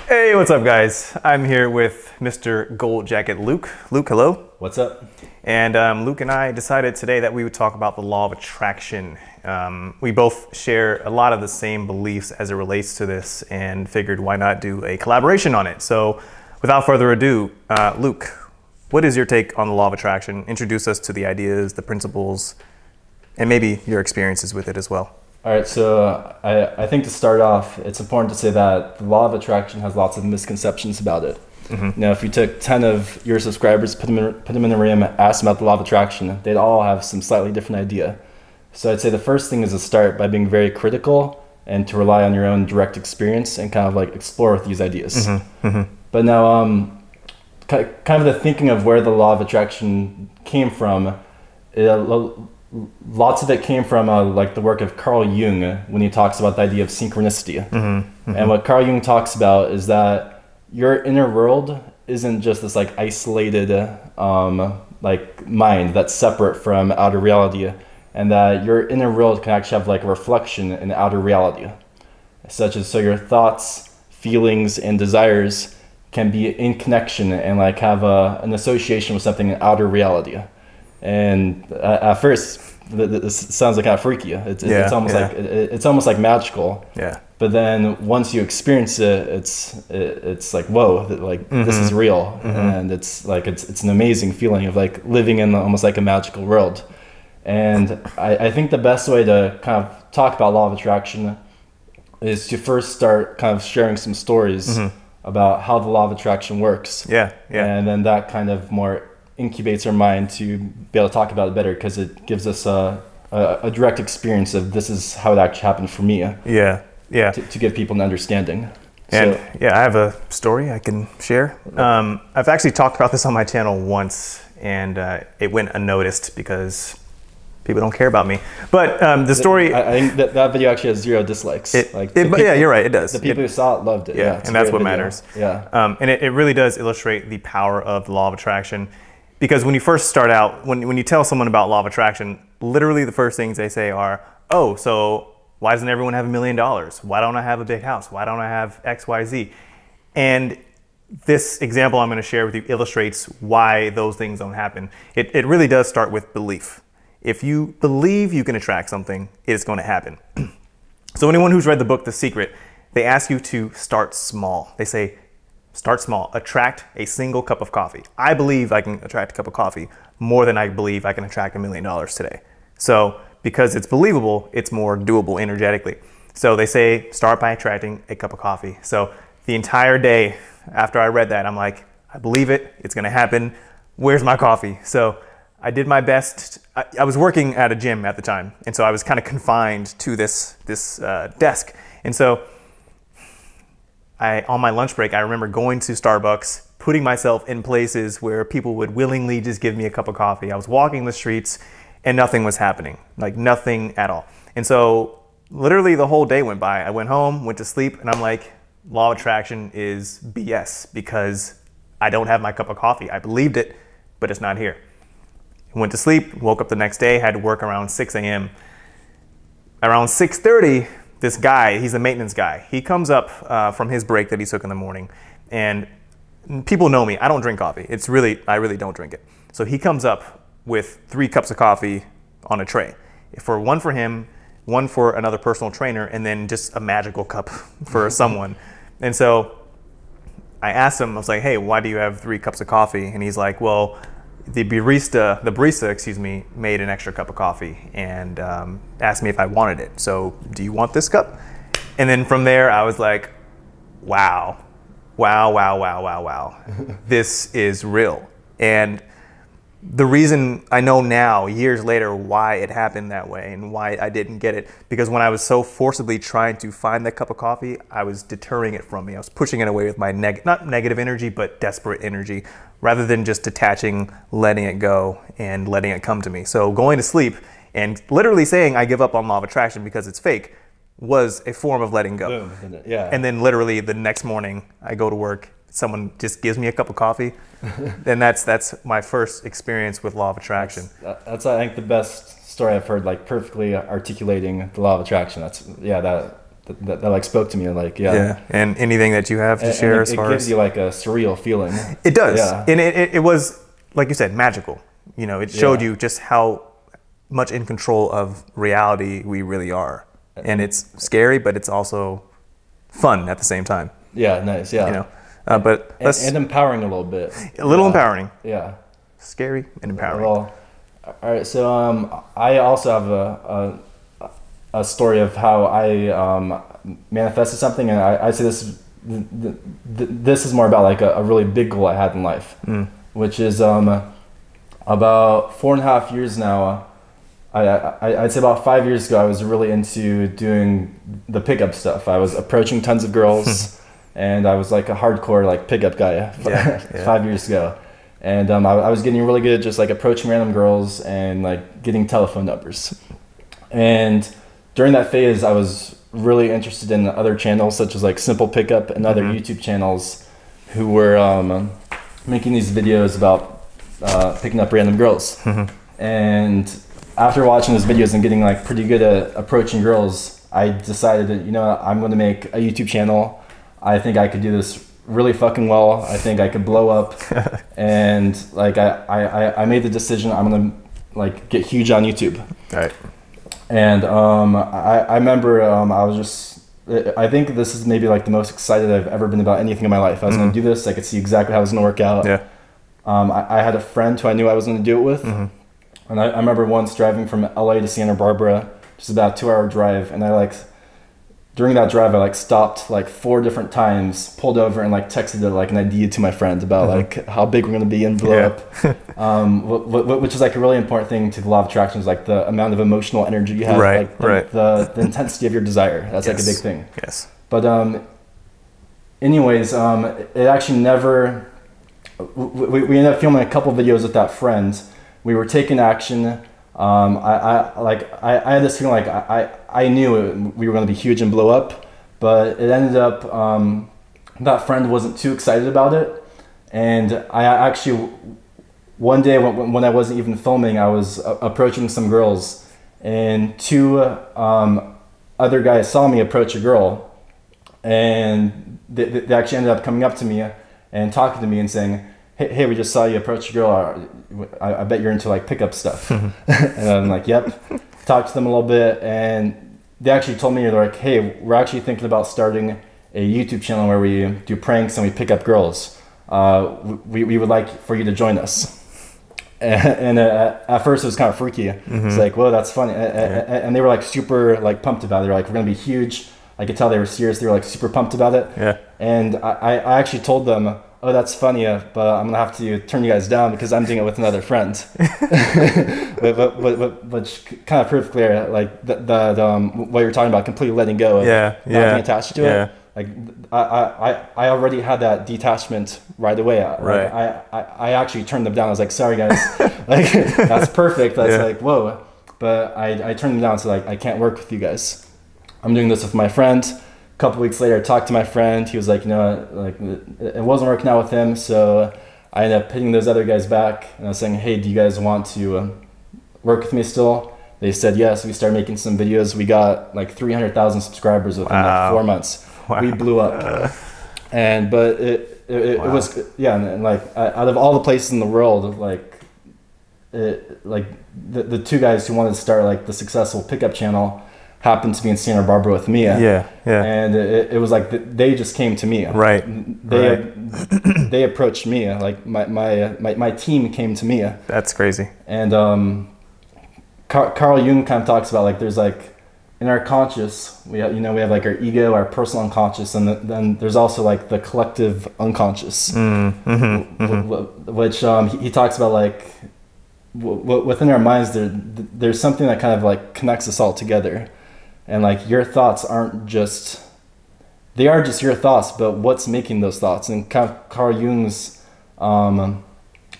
Hey, what's up, guys? I'm here with Mr. Gold Jacket Luke. Luke, hello. What's up? And Luke and I decided today that we would talk about the law of attraction. We both share a lot of the same beliefs as it relates to this and figured why not do a collaboration on it. So without further ado, Luke, what is your take on the law of attraction? Introduce us to the ideas, the principles, and maybe your experiences with it as well. All right, so I think to start off, it's important to say that the law of attraction has lots of misconceptions about it. Mm-hmm. Now, if you took 10 of your subscribers, put them in a room, asked them about the law of attraction, they'd all have some slightly different idea. So I'd say the first thing is to start by being very critical and to rely on your own direct experience and kind of like explore with these ideas. Mm-hmm. Mm-hmm. But now, kind of the thinking of where the law of attraction came from, lots of it came from like the work of Carl Jung when he talks about the idea of synchronicity. Mm-hmm. Mm-hmm. And what Carl Jung talks about is that your inner world isn't just this like isolated like mind that's separate from outer reality, and that your inner world can actually have like a reflection in outer reality, such as so your thoughts, feelings, and desires can be in connection and like have an association with something in outer reality. And at first, this sounds like kind of freaky. It's almost like magical. Yeah. But then once you experience it, it's like, whoa, like this is real, and it's an amazing feeling of like living in almost like a magical world. And I think the best way to kind of talk about law of attraction is to first start kind of sharing some stories about how the law of attraction works. Yeah. Yeah. And then that kind of more incubates our mind to be able to talk about it better, because it gives us a direct experience of this is how it actually happened for me. Yeah. Yeah. To give people an understanding. And so, yeah, I have a story I can share. I've actually talked about this on my channel once, and it went unnoticed because people don't care about me. But the story... I think that video actually has 0 dislikes. Yeah, you're right, it does. The people who saw it loved it. Yeah, and that's what matters. Yeah. And it really does illustrate the power of the law of attraction. Because when you first start out, when you tell someone about law of attraction, literally the first things they say are, oh, so why doesn't everyone have $1 million? Why don't I have a big house? Why don't I have X, Y, Z? And this example I'm going to share with you illustrates why those things don't happen. It really does start with belief. If you believe you can attract something, it's going to happen. So anyone who's read the book, The Secret, they ask you to start small. They say, start small, attract a single cup of coffee. I believe I can attract a cup of coffee more than I believe I can attract $1 million today. So because it's believable, it's more doable energetically. So they say, start by attracting a cup of coffee. So the entire day after I read that, I'm like, I believe it, it's gonna happen. Where's my coffee? So I did my best. I was working at a gym at the time, and so I was kind of confined to this desk. And so on my lunch break, I remember going to Starbucks, putting myself in places where people would willingly just give me a cup of coffee. I was walking the streets and nothing was happening, like nothing at all. And so literally the whole day went by. I went home, went to sleep, and I'm like, law of attraction is BS because I don't have my cup of coffee. I believed it, but it's not here. Went to sleep, woke up the next day, had to work around 6 a.m. Around 6:30, this guy, he's a maintenance guy. He comes up from his break that he took in the morning, and people know me. I don't drink coffee. I really don't drink it. So he comes up with 3 cups of coffee on a tray. One for him, one for another personal trainer, and then just a magical cup for someone. And so I asked him, I was like, hey, why do you have 3 cups of coffee? And he's like, well, the barista, made an extra cup of coffee and asked me if I wanted it. So do you want this cup? And then from there, I was like, wow. This is real. And the reason I know now, years later, why it happened that way and why I didn't get it, because when I was so forcibly trying to find that cup of coffee, I was deterring it from me. I was pushing it away with my not negative energy, but desperate energy, rather than just detaching, letting it go and letting it come to me. So going to sleep and literally saying I give up on law of attraction because it's fake was a form of letting go. Boom. Yeah. And then literally the next morning I go to work, someone just gives me a cup of coffee, then that's my first experience with law of attraction. That's I think the best story I've heard, like perfectly articulating the law of attraction. that like spoke to me. Like, yeah. Yeah. And anything that you have to share as far as... It gives you like a surreal feeling. It does. Yeah. And it was, like you said, magical. You know, it showed you just how much in control of reality we really are. And it's scary, but it's also fun at the same time. Yeah, nice, yeah. You know, but and empowering a little bit. A little empowering. Yeah. Scary and empowering. Well, all right, so I also have a story of how I manifested something, and I say this is more about like a really big goal I had in life, which is about 4.5 years now. I'd say about 5 years ago, I was really into doing the pickup stuff. I was approaching tons of girls, and I was like a hardcore like pickup guy 5 years ago. And I was getting really good at just like approaching random girls and like getting telephone numbers. And during that phase, I was really interested in other channels such as like Simple Pickup and other YouTube channels who were making these videos about picking up random girls. And after watching those videos and getting like pretty good at approaching girls, I decided that, you know, I'm going to make a YouTube channel. I think I could do this really fucking well. I think I could blow up. And like I made the decision I'm going to like get huge on YouTube. Right. And I remember I was just, I think this is maybe like the most excited I've ever been about anything in my life. I was going to do this. I could see exactly how it was going to work out. Yeah. I had a friend who I knew I was going to do it with. And I remember once driving from LA to Santa Barbara, just about a 2-hour drive. And during that drive, I like stopped like 4 different times, pulled over and like texted like an idea to my friend about like how big we're going to be and blow up. Which is like a really important thing to the law of attraction, is like the amount of emotional energy you have, like the intensity of your desire. That's like a big thing. Yes. But anyways, it actually never, we ended up filming a couple videos with that friend. We were taking action. I had this feeling like I knew we were going to be huge and blow up, but it ended up that friend wasn't too excited about it. And I actually, one day when I wasn't even filming, I was approaching some girls, and 2 other guys saw me approach a girl, and they actually ended up coming up to me and talking to me and saying, hey, we just saw you approach a girl. I bet you're into like pickup stuff. And I'm like, yep. Talked to them a little bit, and they actually told me, they're like, hey, we're actually thinking about starting a YouTube channel where we do pranks and we pick up girls. We would like for you to join us. And at first it was kind of freaky. It's like, whoa, that's funny. And they were like super like pumped about it. They were like, we're gonna be huge. I could tell they were serious. They were like super pumped about it. Yeah. And I actually told them, oh, that's funny, but I'm gonna have to turn you guys down because I'm doing it with another friend. Which kind of proved clear, like what you're talking about, completely letting go of not being attached to it. Like I already had that detachment right away. I actually turned them down. I was like, sorry guys, like that's perfect. That's like, whoa. But I turned them down. So like, I can't work with you guys. I'm doing this with my friend. A couple weeks later, I talked to my friend. He was like, you know, like it wasn't working out with him. So I ended up hitting those other guys back, and I was saying, hey, do you guys want to work with me still? They said yes. We started making some videos. We got like 300,000 subscribers within like 4 months. We blew up. But it was, and like out of all the places in the world, like the 2 guys who wanted to start like the successful pickup channel happened to be in Santa Barbara with me. And it was like they just came to me. They approached me. Like my team came to me. That's crazy. And Carl Jung kind of talks about like there's like in our conscious we have like our ego, our personal unconscious, and then there's also like the collective unconscious, which he talks about like within our minds there's something that kind of like connects us all together. And like your thoughts they are just your thoughts, but what's making those thoughts? And kind of Carl Jung's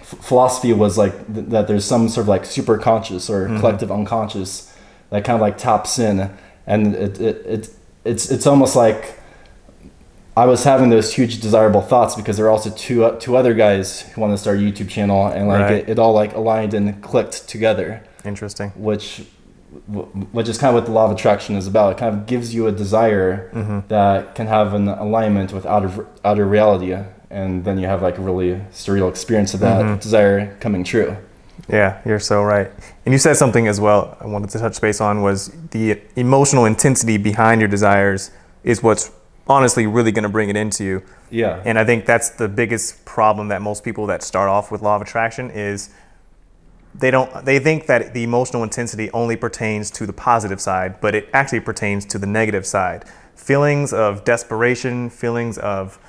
philosophy was like that there's some sort of like super conscious or collective unconscious that kind of like taps in, and it's almost like I was having those huge desirable thoughts because there are also two other guys who want to start a YouTube channel, and like it all like aligned and clicked together. Interesting. Which which is kind of what the law of attraction is about. It kind of gives you a desire that can have an alignment with outer reality, and then you have like a really surreal experience of that desire coming true. Yeah, you're so right. And you said something as well I wanted to touch base on, was the emotional intensity behind your desires is what's honestly really going to bring it into you. Yeah. And I think that's the biggest problem that most people that start off with law of attraction is they think that the emotional intensity only pertains to the positive side, but it actually pertains to the negative side. Feelings of desperation, feelings of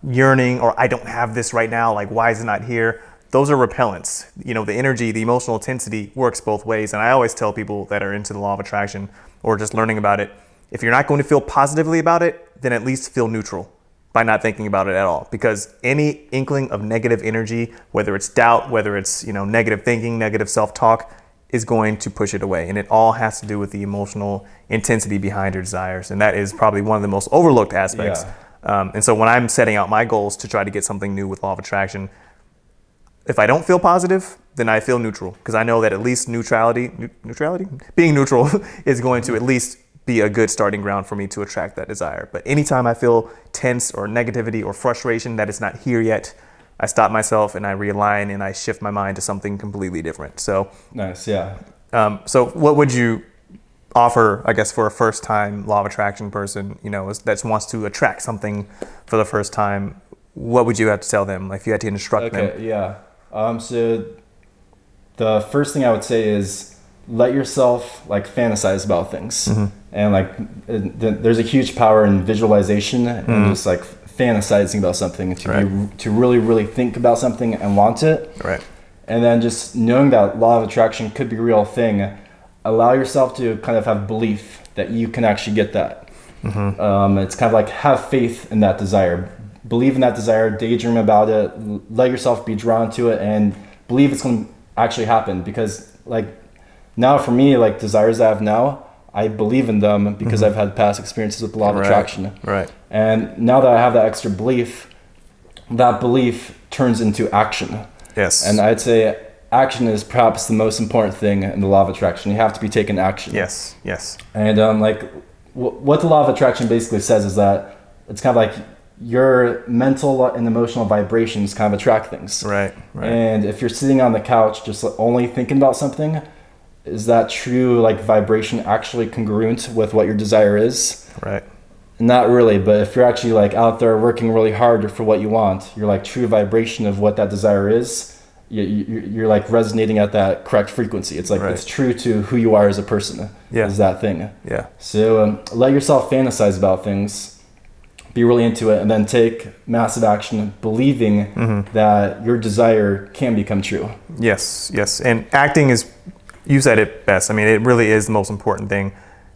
yearning, or I don't have this right now, like why is it not here? Those are repellents. You know, the energy, the emotional intensity works both ways. And I always tell people that are into the law of attraction or just learning about it, if you're not going to feel positively about it, then at least feel neutral by not thinking about it at all. Because any inkling of negative energy, whether it's doubt, whether it's, you know, negative thinking, negative self-talk, is going to push it away. And it all has to do with the emotional intensity behind your desires. And that is probably one of the most overlooked aspects. Yeah. And so when I'm setting out my goals to try to get something new with law of attraction, if I don't feel positive, then I feel neutral, because I know that at least being neutral is going to at least be a good starting ground for me to attract that desire. But anytime I feel tense or negativity or frustration that it's not here yet, I stop myself and I realign and I shift my mind to something completely different. So nice, yeah. So what would you offer, I guess, for a first time law of attraction person, you know, that wants to attract something for the first time? What would you have to tell them, like if you had to instruct them? Okay, yeah. So the first thing I would say is let yourself like fantasize about things. And like there's a huge power in visualization and just like fantasizing about something to really think about something and want it. Right. And then just knowing that law of attraction could be a real thing, allow yourself to kind of have belief that you can actually get that. It's kind of like have faith in that desire. Believe in that desire, daydream about it, let yourself be drawn to it, and believe it's going to actually happen. Because like now for me, like desires that I have now, I believe in them because I've had past experiences with the law of attraction. Right. And now that I have that extra belief, that belief turns into action. Yes. And I'd say action is perhaps the most important thing in the law of attraction. You have to be taking action. Yes. Yes. And like what the law of attraction basically says is that it's kind of like your mental and emotional vibrations kind of attract things. Right. Right. And if you're sitting on the couch just only thinking about something, is that true like vibration actually congruent with what your desire is? Right. Not really, but if you're actually like out there working really hard for what you want, your like true vibration of what that desire is, you're like resonating at that correct frequency. It's like it's true to who you are as a person. Yeah. Is that thing. Yeah. So let yourself fantasize about things, be really into it, and then take massive action, believing that your desire can become true. Yes. Yes. And acting is, you said it best. I mean, it really is the most important thing,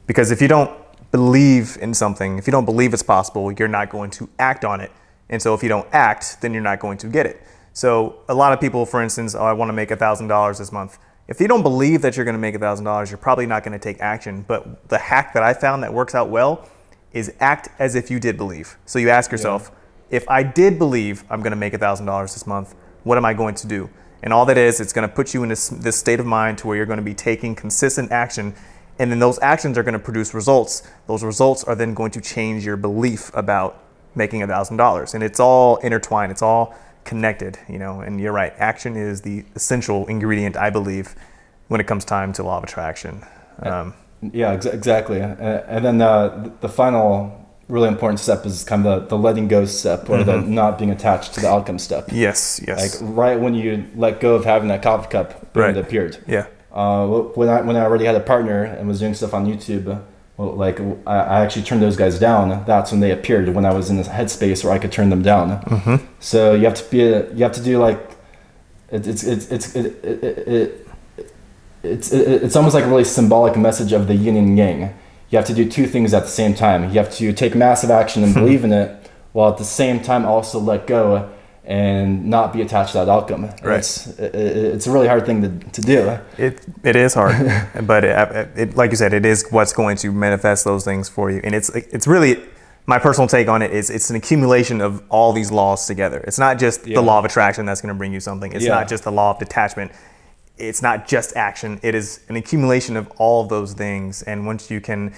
because if you don't believe in something, if you don't believe it's possible, you're not going to act on it. And so if you don't act, then you're not going to get it. So a lot of people, for instance, I want to make $1,000 this month. If you don't believe that you're going to make $1,000, you're probably not going to take action. But the hack that I found that works out well is act as if you did believe. So you ask yourself, if I did believe I'm going to make $1,000 this month, what am I going to do? And all that is, it's going to put you in this state of mind to where you're going to be taking consistent action. And then those actions are going to produce results. Those results are then going to change your belief about making $1,000. And it's all intertwined. It's all connected, you know. And you're right. Action is the essential ingredient, I believe, when it comes time to law of attraction. Yeah, exactly. And then the final really important step is kind of the letting go step, or the not being attached to the outcome step. Yes, yes. Like right when you let go of having that coffee cup, boom, it appeared. Yeah. When I already had a partner and was doing stuff on YouTube, well, like I actually turned those guys down. That's when they appeared, when I was in this headspace where I could turn them down. So you have to do like it's almost like a really symbolic message of the yin and yang. You have to do two things at the same time. You have to take massive action and believe in it, while at the same time also let go and not be attached to that outcome. Right. It's a really hard thing to do. It is hard, but it, like you said, it is what's going to manifest those things for you. And it's really, my personal take on it is it's an accumulation of all these laws together. It's not just the law of attraction that's going to bring you something. It's not just the law of detachment. it's not just action. It is an accumulation of all of those things. And once you can,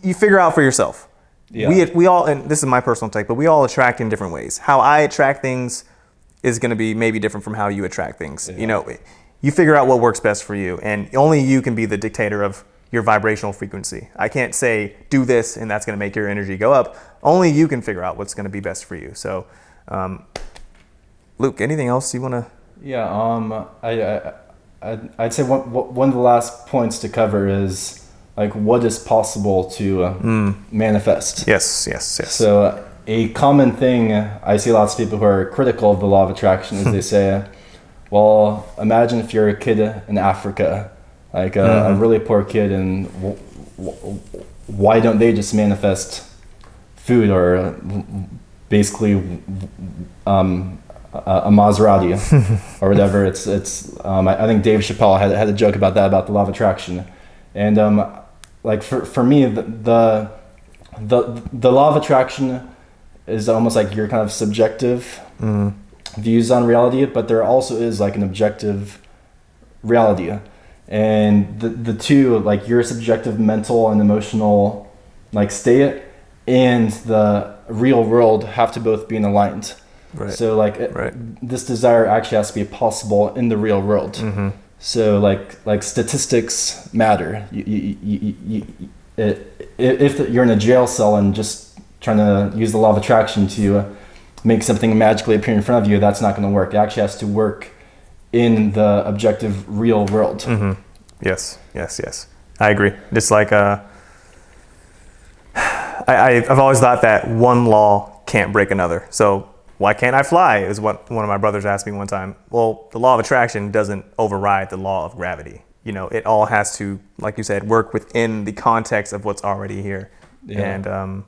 you figure out for yourself. Yeah. We all, and this is my personal take, but we all attract in different ways. How I attract things is going to be maybe different from how you attract things. Yeah. You know, you figure out what works best for you, and only you can be the dictator of your vibrational frequency. I can't say do this and that's going to make your energy go up. Only you can figure out what's going to be best for you. So, Luke, anything else you want to? Yeah. I'd say one of the last points to cover is like what is possible to manifest. Yes. So a common thing I see lots of people who are critical of the law of attraction is they say, well, imagine if you're a kid in Africa, like a really poor kid, and why don't they just manifest food or basically a Maserati or whatever? It's I think Dave Chappelle had a joke about that, about the law of attraction. And like for me, the law of attraction is almost like your kind of subjective views on reality, but there also is like an objective reality. And the two, like your subjective mental and emotional like state and the real world, have to both be aligned. Right. So like this desire actually has to be possible in the real world. So like statistics matter. If you're in a jail cell and just trying to use the law of attraction to make something magically appear in front of you, that's not going to work. It actually has to work in the objective real world. Yes. I agree. Just like I've always thought that one law can't break another. So why can't I fly, is what one of my brothers asked me one time. Well, the law of attraction doesn't override the law of gravity. You know, it all has to, like you said, work within the context of what's already here. Yeah. And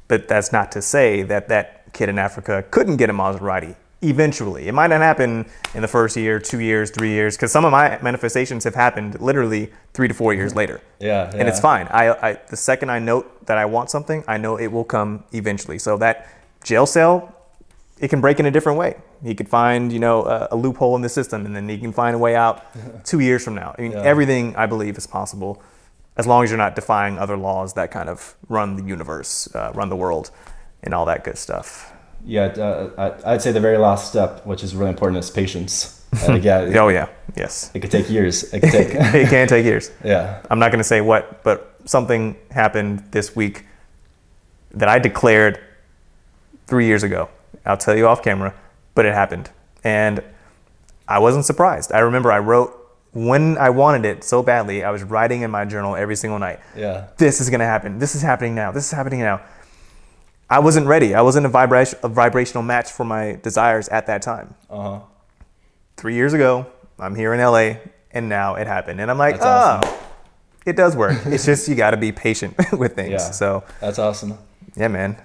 but that's not to say that that kid in Africa couldn't get a Maserati eventually. It might not happen in the first year, 2 years, 3 years, because some of my manifestations have happened literally 3 to 4 years later. Yeah. And it's fine. I the second I note that I want something, I know it will come eventually. So that jail cell, it can break in a different way. He could find, you know, a loophole in the system, and then he can find a way out 2 years from now. I mean, everything I believe is possible, as long as you're not defying other laws that kind of run the universe, run the world, and all that good stuff. Yeah, I'd say the very last step, which is really important, is patience. Yes. It could take years. It can take years. Yeah. I'm not going to say what, but something happened this week that I declared 3 years ago. I'll tell you off camera, but it happened. And I wasn't surprised. I remember I wrote, when I wanted it so badly, I was writing in my journal every single night. Yeah. This is going to happen. This is happening now. This is happening now. I wasn't ready. I wasn't a vibrational match for my desires at that time. 3 years ago, I'm here in LA, and now it happened. And I'm like, awesome. It does work. It's just you got to be patient with things. Yeah. So that's awesome. Yeah, man.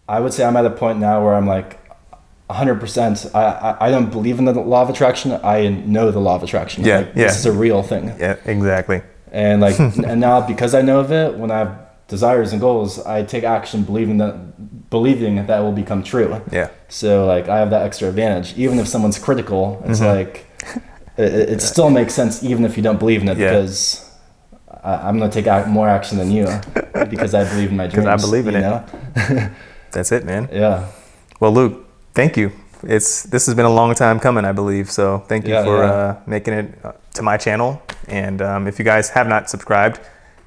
I would say I'm at a point now where I'm like 100%. I don't believe in the law of attraction. I know the law of attraction. Yeah, like, this is a real thing. Yeah, exactly. And like, and now because I know of it, when I have desires and goals, I take action, believing that will become true. Yeah. So like, I have that extra advantage. Even if someone's critical, it's like, it still makes sense even if you don't believe in it, because I'm gonna take more action than you because I believe in my dreams. Because I believe in it. That's it, man. Yeah. Well, Luke, thank you. This has been a long time coming, I believe. So thank you for making it to my channel. And if you guys have not subscribed,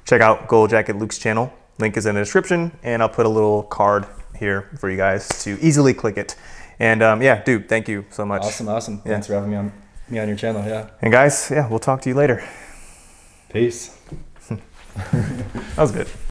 check out Gold Jacket Luke's channel. Link is in the description, and I'll put a little card here for you guys to easily click it. And yeah, dude, thank you so much. Awesome. Yeah. Thanks for having me on your channel. Yeah. And guys, we'll talk to you later. Peace. That was good.